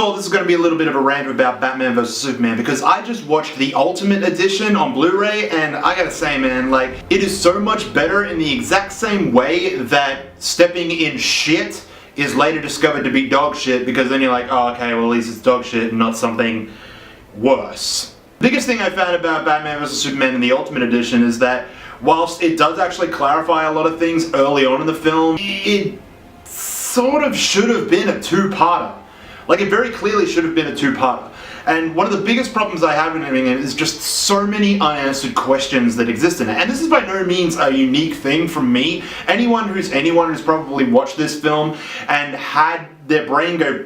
all, this is going to be a little bit of a rant about Batman vs Superman, because I just watched the Ultimate Edition on Blu-ray, and I gotta say, man, like, it is so much better in the exact same way that stepping in shit is later discovered to be dog shit, because then you're like, oh, okay, well, at least it's dog shit and not something worse. The biggest thing I found about Batman vs Superman in the Ultimate Edition is that whilst it does actually clarify a lot of things early on in the film, it sort of should have been a two-parter. Like, it very clearly should have been a two-parter. And one of the biggest problems I have in it is just so many unanswered questions that exist in it. And this is by no means a unique thing from me. Anyone who's probably watched this film and had their brain go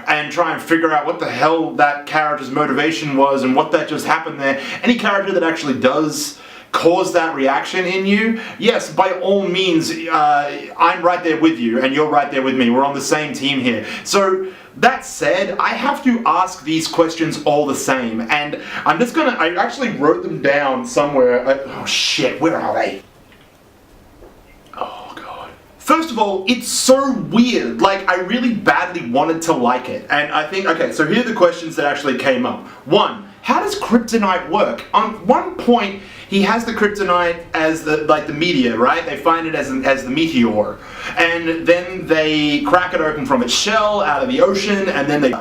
and try and figure out what the hell that character's motivation was and what that just happened there. Any character that actually does cause that reaction in you, yes, by all means, I'm right there with you and you're right there with me. We're on the same team here. So that said, I have to ask these questions all the same, and I actually wrote them down somewhere. Oh shit, where are they? Oh god. First of all, it's so weird. Like, I really badly wanted to like it, and I think, okay, so here are the questions that actually came up. One, how does Kryptonite work? On one point, he has the Kryptonite as the meteor, right? They find it as the meteor. And then they crack it open from its shell out of the ocean, and then they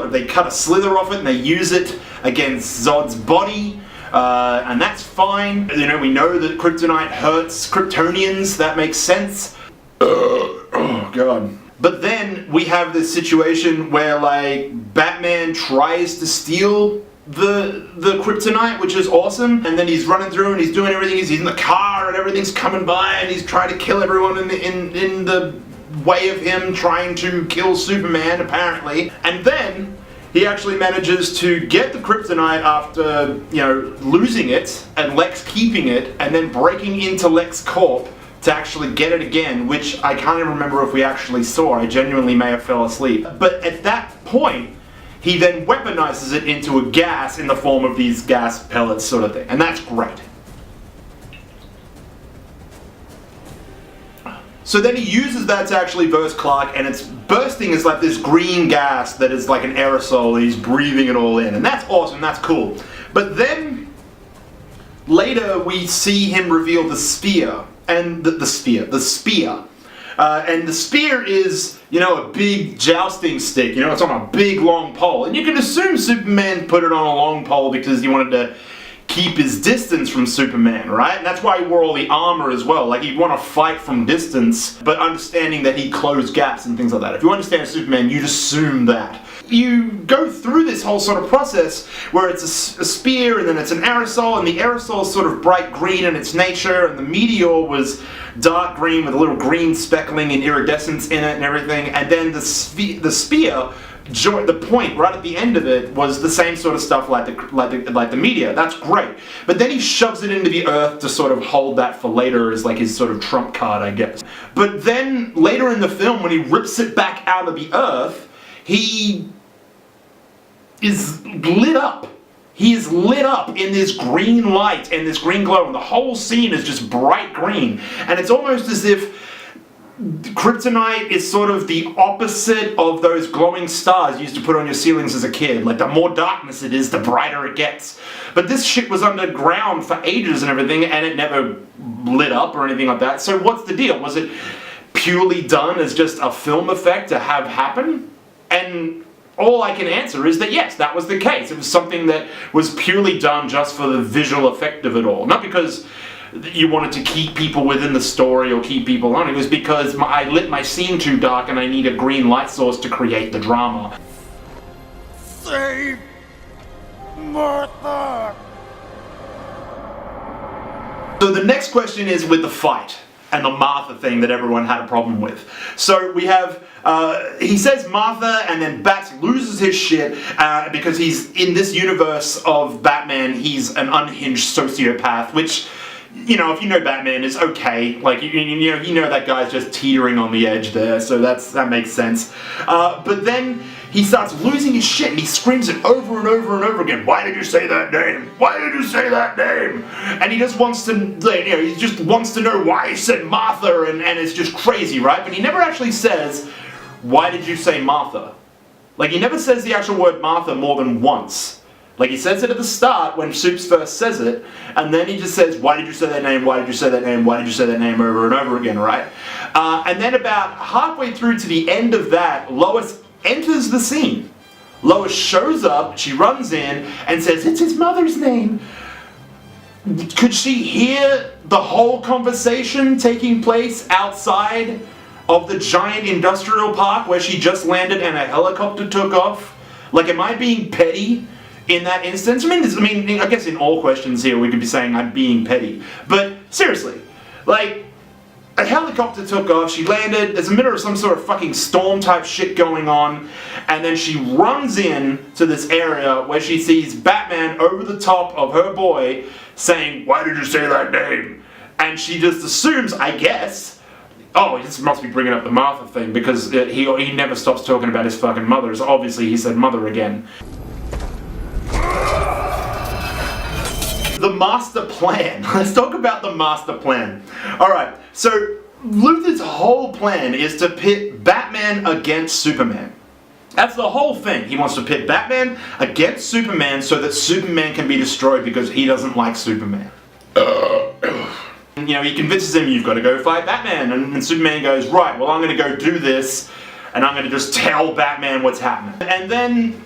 they cut a slither off it and they use it against Zod's body. And that's fine. You know, we know that Kryptonite hurts Kryptonians, that makes sense. Oh god. But then we have this situation where, like, Batman tries to steal the Kryptonite, which is awesome, and then he's running through and he's doing everything, he's in the car and everything's coming by and he's trying to kill everyone in the way of him trying to kill Superman, apparently. And then he actually manages to get the Kryptonite after, you know, losing it and Lex keeping it, and then breaking into Lex Corp to actually get it again, which I can't even remember if we actually saw. I genuinely may have fell asleep. But at that point, he then weaponizes it into a gas in the form of these gas pellets sort of thing. And that's great. So then he uses that to actually burst Clark, and it's bursting as like this green gas that is like an aerosol, and he's breathing it all in. And that's awesome, that's cool. But then, later we see him reveal the spear. And the spear. And the spear is, you know, a big jousting stick. You know, it's on a big long pole. And you can assume Superman put it on a long pole because he wanted to keep his distance from Superman, right? And that's why he wore all the armor as well. Like, he'd want to fight from distance, but understanding that he'd close gaps and things like that. If you understand Superman, you'd assume that. You go through this whole sort of process where it's a spear, and then it's an aerosol, and the aerosol is sort of bright green in its nature, and the meteor was dark green with a little green speckling and iridescence in it and everything, and then the spear, the point right at the end of it was the same sort of stuff like the meteor. That's great. But then he shoves it into the earth to sort of hold that for later as like his sort of trump card, I guess. But then later in the film, when he rips it back out of the earth, he is lit up. He is lit up in this green light and this green glow, and the whole scene is just bright green. And it's almost as if Kryptonite is sort of the opposite of those glowing stars you used to put on your ceilings as a kid. Like, the more darkness it is, the brighter it gets. But this shit was underground for ages and everything, and it never lit up or anything like that. So what's the deal? Was it purely done as just a film effect to have happen? And all I can answer is that yes, that was the case. It was something that was purely done just for the visual effect of it all. Not because you wanted to keep people within the story or keep people on. It was because I lit my scene too dark and I need a green light source to create the drama. Save Martha! So the next question is with the fight and the Martha thing that everyone had a problem with. So we have, he says Martha, and then Bats loses his shit because he's, in this universe of Batman, he's an unhinged sociopath, which, you know, if you know Batman, is okay. Like, you know that guy's just teetering on the edge there, so that makes sense. But then he starts losing his shit and he screams it over and over and over again. Why did you say that name? Why did you say that name? And he just wants to, he just wants to know why he said Martha, and it's just crazy, right? But he never actually says, why did you say Martha? Like, he never says the actual word Martha more than once. Like, he says it at the start when Soups first says it, and then he just says, why did you say that name, why did you say that name, why did you say that name over and over again, right? And then about halfway through to the end of that, Lois enters the scene. Lois shows up, she runs in, and says, it's his mother's name. Could she hear the whole conversation taking place outside of the giant industrial park where she just landed and a helicopter took off? Like, am I being petty in that instance? I guess in all questions here we could be saying I'm being petty. But seriously, like, a helicopter took off, she landed, there's a middle of some sort of fucking storm type shit going on, and then she runs in to this area where she sees Batman over the top of her boy saying, why did you say that name? And she just assumes, I guess, oh, he just must be bringing up the Martha thing because he never stops talking about his fucking mother. So obviously he said mother again. The master plan. Let's talk about the master plan. Alright, so Luthor's whole plan is to pit Batman against Superman. That's the whole thing. He wants to pit Batman against Superman so that Superman can be destroyed because he doesn't like Superman. You know, he convinces him, you've got to go fight Batman. And Superman goes, right, well, I'm going to go do this, and I'm going to just tell Batman what's happening. And then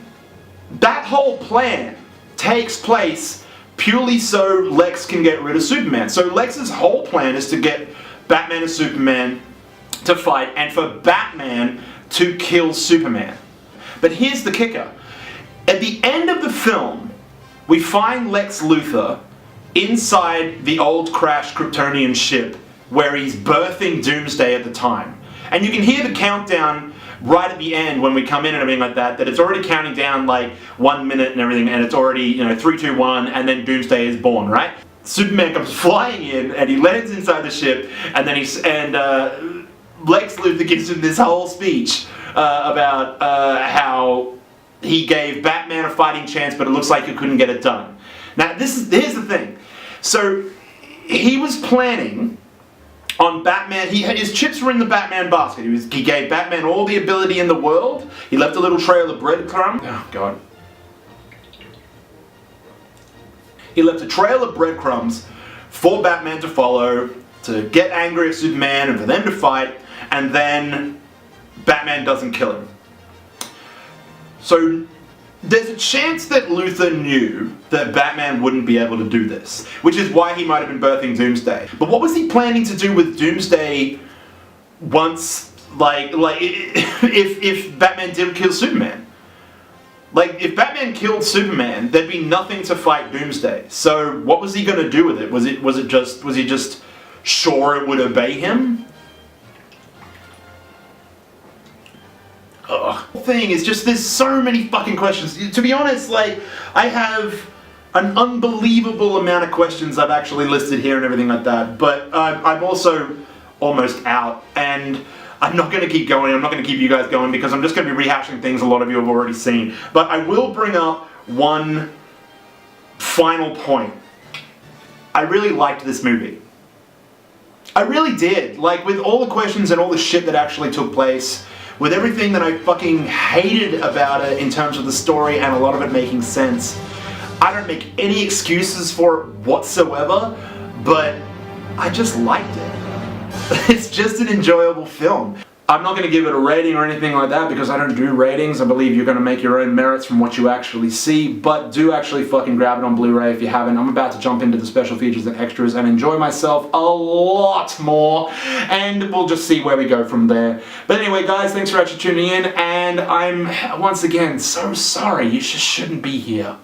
that whole plan takes place purely so Lex can get rid of Superman. So Lex's whole plan is to get Batman and Superman to fight, and for Batman to kill Superman. But here's the kicker. At the end of the film, we find Lex Luthor inside the old crashed Kryptonian ship where he's birthing Doomsday at the time. And you can hear the countdown right at the end when we come in and everything like that it's already counting down like 1 minute and everything, and it's already, you know, 3, 2, 1, and then Doomsday is born, right? Superman comes flying in and he lands inside the ship, and then Lex Luthor gives him this whole speech about how he gave Batman a fighting chance, but it looks like he couldn't get it done. Now, here's the thing. So, he was planning on Batman. His chips were in the Batman basket. He gave Batman all the ability in the world. He left a little trail of breadcrumbs. Oh, God. He left a trail of breadcrumbs for Batman to follow, to get angry at Superman and for them to fight, and then Batman doesn't kill him. So there's a chance that Luthor knew that Batman wouldn't be able to do this, which is why he might have been birthing Doomsday. But what was he planning to do with Doomsday once, if Batman did kill Superman? Like, if Batman killed Superman, there'd be nothing to fight Doomsday. So what was he going to do with it? Was he just sure it would obey him? Ugh. The thing is just, there's so many fucking questions. To be honest, like, I have an unbelievable amount of questions I've actually listed here and everything like that, but I'm also almost out, and I'm not going to keep going. I'm not going to keep you guys going because I'm just going to be rehashing things a lot of you have already seen. But I will bring up one final point. I really liked this movie. I really did. Like, with all the questions and all the shit that actually took place, with everything that I fucking hated about it in terms of the story and a lot of it making sense, I don't make any excuses for it whatsoever, but I just liked it. It's just an enjoyable film. I'm not going to give it a rating or anything like that because I don't do ratings. I believe you're going to make your own merits from what you actually see, but do actually fucking grab it on Blu-ray if you haven't. I'm about to jump into the special features and extras and enjoy myself a lot more, and we'll just see where we go from there. But anyway, guys, thanks for actually tuning in, and I'm once again so sorry. You just shouldn't be here.